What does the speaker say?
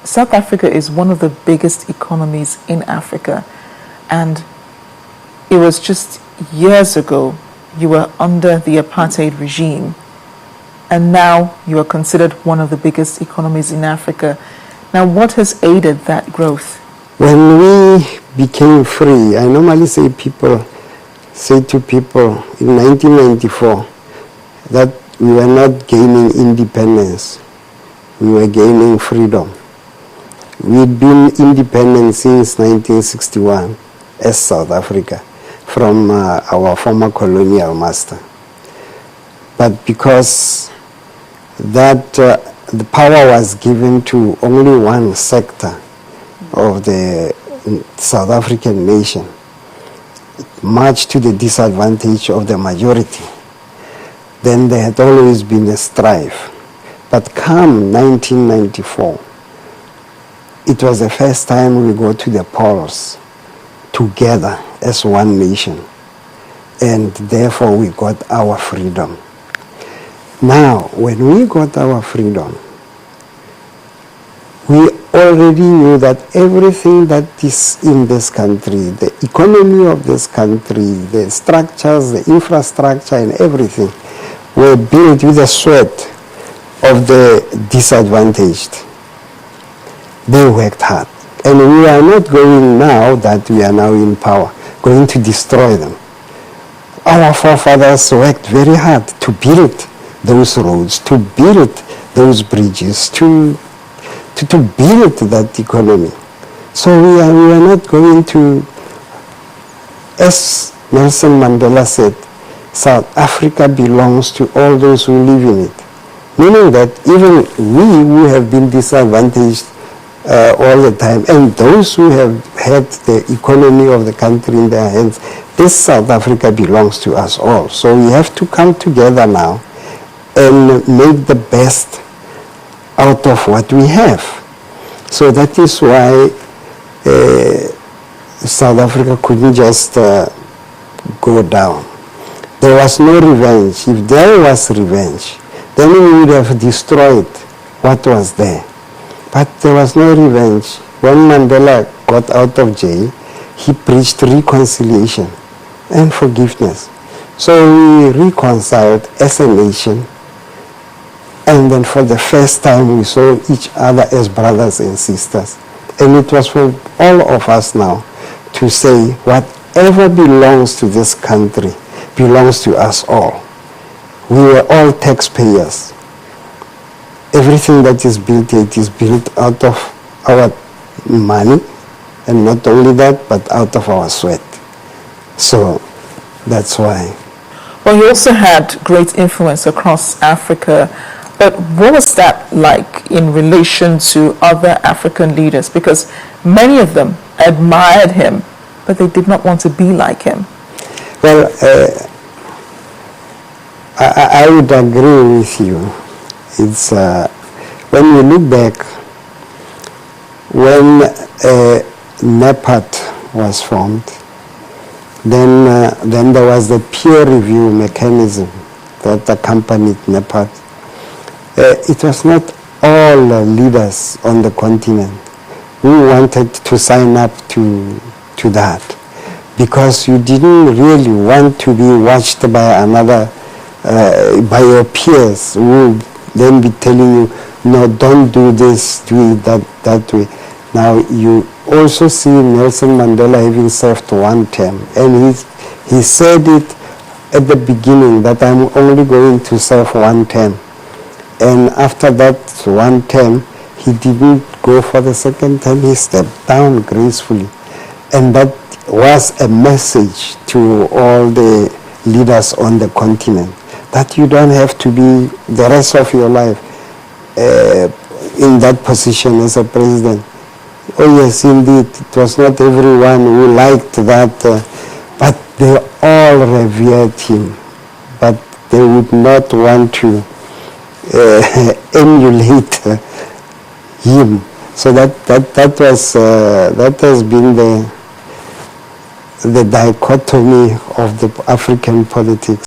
South Africa is one of the biggest economies in Africa, and it was just years ago you were under the apartheid regime, and now you are considered one of the biggest economies in Africa. Now, what has aided that growth? When we became free, I normally say to people in 1994 that we were not gaining independence, we were gaining freedom. We'd been independent since 1961 as South Africa from our former colonial master. But because that the power was given to only one sector of the South African nation, much to the disadvantage of the majority, then there had always been a strife. But come 1994, it was the first time we go to the polls together as one nation, and therefore we got our freedom. Now, when we got our freedom, we already knew that everything that is in this country, the economy of this country, the structures, the infrastructure and everything, were built with the sweat of the disadvantaged. They worked hard. And we are not going now that we are now in power, going to destroy them. Our forefathers worked very hard to build those roads, to build those bridges, to build that economy. So we are not going to, as Nelson Mandela said, South Africa belongs to all those who live in it. Meaning that even we who have been disadvantaged all the time, and those who have had the economy of the country in their hands, this South Africa belongs to us all. So we have to come together now and make the best out of what we have. So that is why South Africa couldn't just go down. There was no revenge. If there was revenge, then we would have destroyed what was there. But there was no revenge. When Mandela got out of jail, he preached reconciliation and forgiveness. So we reconciled as a nation, and then for the first time we saw each other as brothers and sisters. And it was for all of us now to say whatever belongs to this country belongs to us all. We were all taxpayers. Everything that is built here, it is built out of our money, and not only that, but out of our sweat. So that's why. Well, you also had great influence across Africa, but what was that like in relation to other African leaders? Because many of them admired him, but they did not want to be like him. Well, I would agree with you. It's when you look back, when NEPAD was formed, then there was the peer review mechanism that accompanied NEPAD. It was not all leaders on the continent who wanted to sign up to that, because you didn't really want to be watched by another, by your peers who would then be telling you, no, don't do this, do it that way. Now you also see Nelson Mandela having served one term, and he said it at the beginning that I'm only going to serve one term. And after that one term, he didn't go for the second term, he stepped down gracefully. And that was a message to all the leaders on the continent, that you don't have to be the rest of your life in that position as a president. Oh yes, indeed, it was not everyone who liked that, but they all revered him, but they would not want to emulate him. So that has been the dichotomy of the African politics.